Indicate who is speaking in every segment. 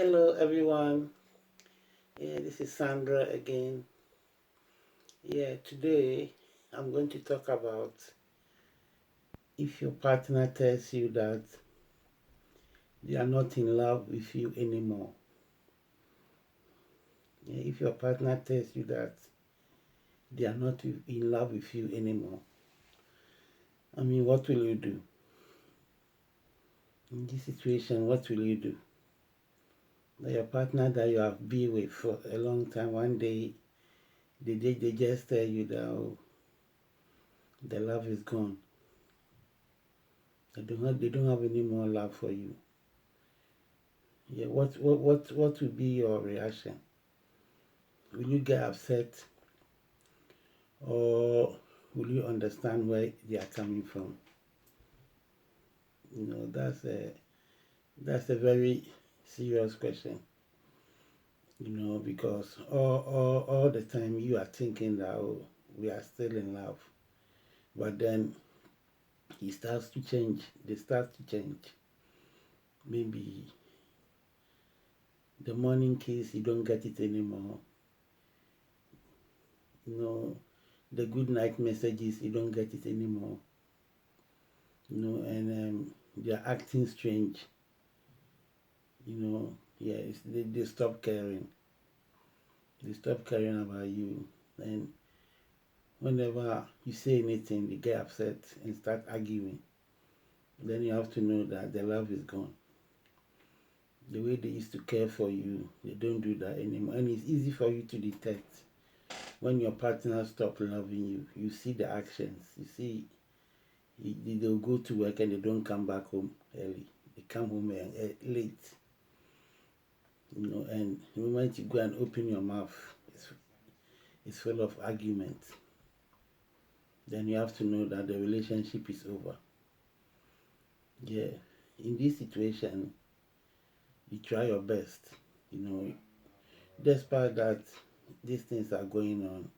Speaker 1: Hello everyone. Yeah, this is Sandra again. Yeah, today I'm going to talk about if your partner tells you that they are not in love with you anymore. Yeah, if your partner tells you that they are not in love with you anymore. What will you do? In this situation, what will you do? That your partner that you have been with for a long time, one day they just tell you that the love is gone. They don't have any more love for you. Yeah, what will be your reaction? Will you get upset, or will you understand where they are coming from? That's a very serious question. Because all the time you are thinking that we are still in love, but then he starts to change. They start to change. Maybe the morning kiss, you don't get it anymore. You know, the good night messages, you don't get it anymore. And they're acting strange. Yeah, they stop caring. They stop caring about you. And whenever you say anything, they get upset and start arguing. Then you have to know that the love is gone. The way they used to care for you, they don't do that anymore. And it's easy for you to detect when your partner stop loving you. You see the actions. You see, they'll go to work and they don't come back home early. They come home late. And the moment you go and open your mouth, it's full of arguments. Then you have to know that the relationship is over. Yeah, in this situation, you try your best. You know, despite that these things are going on,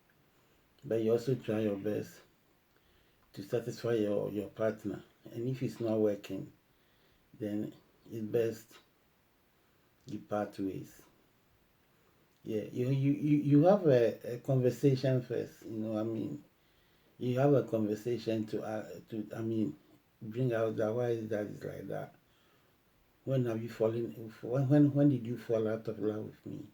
Speaker 1: but you also try your best to satisfy your partner. And if it's not working, then it's best you part ways. Yeah, you have a conversation first. You have a conversation to bring out that why is that is like that. When have you fallen? When did you fall out of love with me?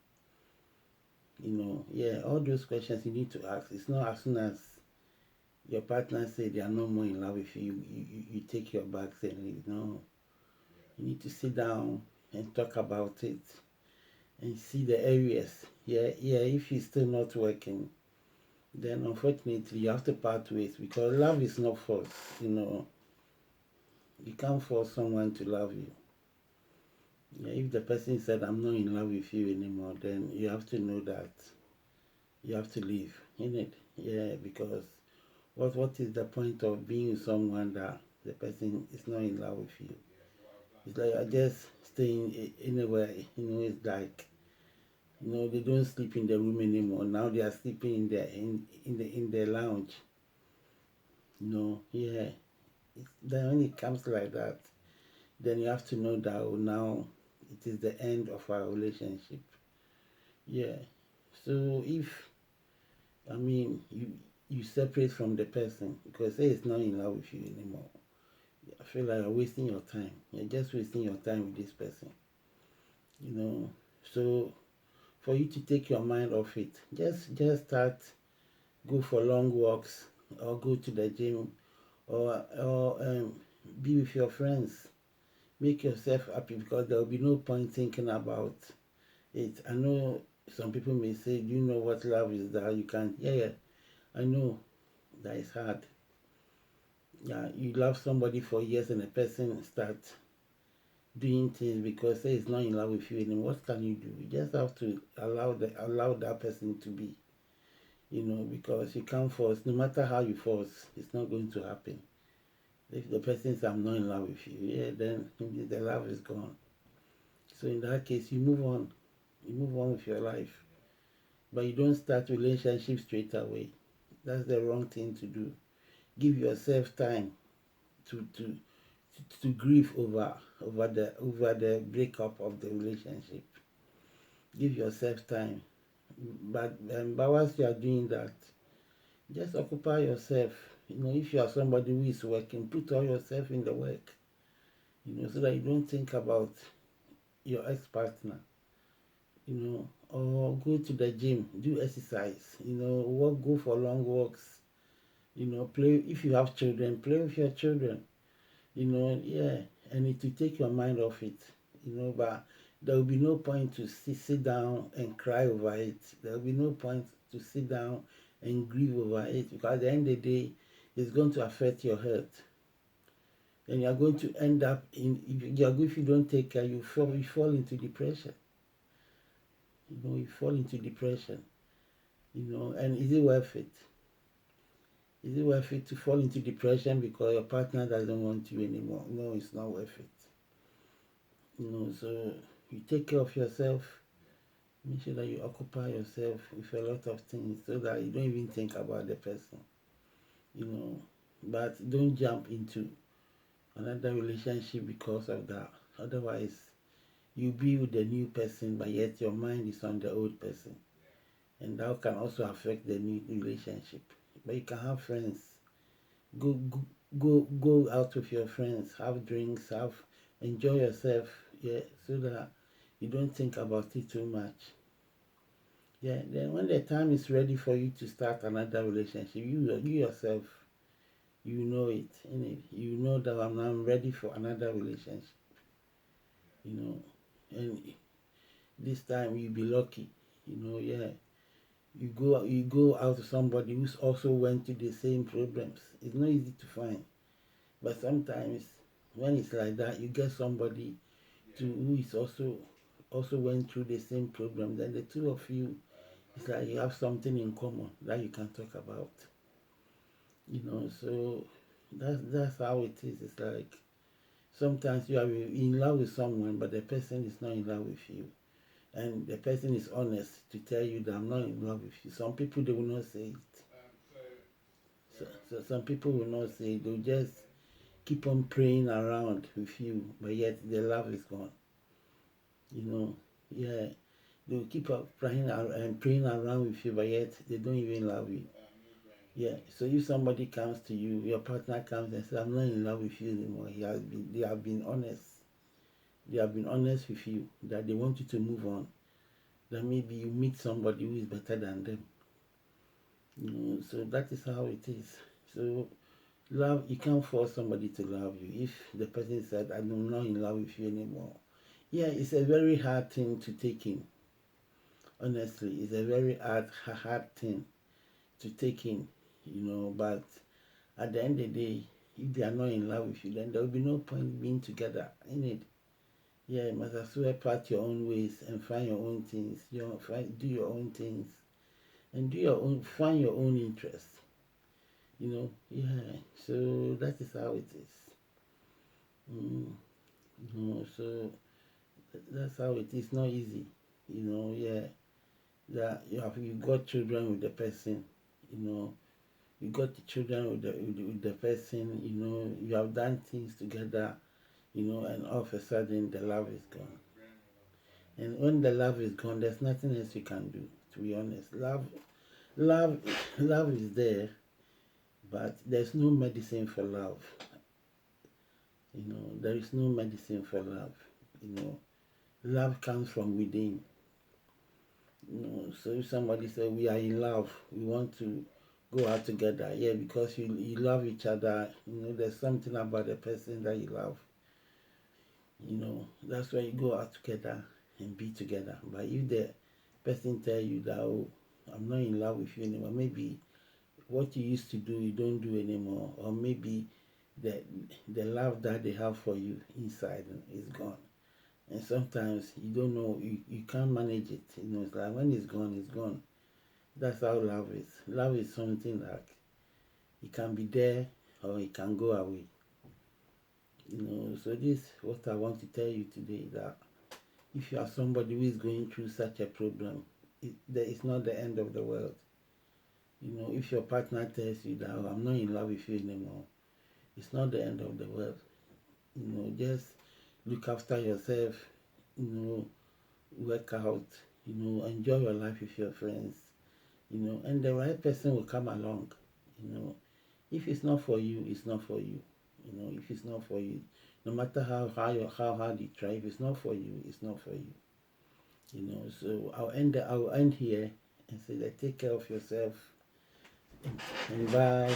Speaker 1: Yeah, all those questions you need to ask. It's not as soon as your partner say they are no more in love with you, you take your bags and leave. No, you need to sit down and talk about it and see the areas. Yeah. If it's still not working, then unfortunately you have to part ways because love is not forced. You can't force someone to love you. Yeah, if the person said I'm not in love with you anymore, then you have to know that you have to leave, innit? Yeah, because what is the point of being with someone that the person is not in love with you? It's like I just staying anywhere. It's like they don't sleep in the room anymore. Now they are sleeping in the lounge. Yeah. Then when it comes like that, then you have to know that now it is the end of our relationship. Yeah. So if you separate from the person because say it's not in love with you anymore, I feel like you're wasting your time. You're just wasting your time with this person. You know. So for you to take your mind off it, just start, go for long walks or go to the gym or be with your friends. Make yourself happy because there will be no point thinking about it. I know some people may say, "Do you know what love is?" That you can't. Yeah. I know that it's hard. Yeah, you love somebody for years and a person starts doing things because say it's not in love with you anymore. What can you do? You just have to allow that person to be. Because you can't force. No matter how you force, it's not going to happen. If the person says I'm not in love with you, yeah, then the love is gone. So in that case, you move on. You move on with your life, but you don't start relationship straight away. That's the wrong thing to do. Give yourself time to to grieve over the breakup of the relationship. Give yourself time. But whilst you are doing that, just occupy yourself. If you are somebody who is working, put all yourself in the work. So that you don't think about your ex-partner. Or go to the gym, do exercise. Walk, go for long walks. Play. If you have children, play with your children. Yeah, and it will take your mind off it. But there will be no point to sit down and cry over it. There will be no point to sit down and grieve over it, because at the end of the day, it's going to affect your health. And you are going to end up if you don't take care, you fall into depression. You fall into depression. And is it worth it? Is it worth it to fall into depression because your partner doesn't want you anymore? No, it's not worth it. So you take care of yourself. Make sure that you occupy yourself with a lot of things so that you don't even think about the person. But don't jump into another relationship because of that. Otherwise, you be with the new person, but yet your mind is on the old person. And that can also affect the new relationship. But you can have friends. Go out with your friends, have drinks, enjoy yourself, yeah, so that you don't think about it too much. Yeah, then when the time is ready for you to start another relationship, you yourself, you know it, innit? You know that I'm ready for another relationship, and this time you'll be lucky, yeah. You go out with somebody who's also went through the same problems. It's not easy to find. But sometimes when it's like that, you get somebody who is also went through the same problem. Then the two of you, it's like you have something in common that you can talk about. So that's how it is. It's like sometimes you are in love with someone, but the person is not in love with you, and the person is honest to tell you that I'm not in love with you. Some people, they will not say it. So some people will not say it. They'll just keep on praying around with you, but yet the love is gone. Yeah, they'll keep up praying and praying around with you, but yet they don't even love you. Yeah, so if somebody comes to you, your partner comes and says, "I'm not in love with you anymore," they have been honest. They have been honest with you that they want you to move on. That maybe you meet somebody who is better than them. So that is how it is. So love, you can't force somebody to love you. If the person said, "I'm not in love with you anymore," yeah, it's a very hard thing to take in. Honestly, it's a very hard thing to take in, but at the end of the day, if they are not in love with you, then there will be no point being together, in it. Yeah, you must as well part your own ways and find your own things, do your own things, and find your own interests, yeah. So that is how it is. So that's how it is. Not easy, yeah. That you got children with the person, you got the children with the person, you have done things together, and all of a sudden the love is gone. And when the love is gone, there's nothing else you can do, to be honest. Love love is there, but there's no medicine for love. There is no medicine for love. Love comes from within. So if somebody says we are in love, we want to go out together, yeah, because you love each other, there's something about the person that you love, that's why you go out together and be together. But if the person tell you that, "Oh, I'm not in love with you anymore," maybe what you used to do you don't do anymore, or maybe the the love that they have for you inside is gone. And sometimes you don't know, you can't manage it. It's like when it's gone, it's gone. That's how love is. Love is something like it can be there or it can go away. So this is what I want to tell you today, that if you are somebody who is going through such a problem, it's not the end of the world. If your partner tells you that, "Oh, I'm not in love with you anymore," it's not the end of the world. Just look after yourself, work out, enjoy your life with your friends, and the right person will come along. If it's not for you, it's not for you. If it's not for you, no matter how hard you try, if it's not for you, it's not for you. So I'll end here and say that take care of yourself and bye.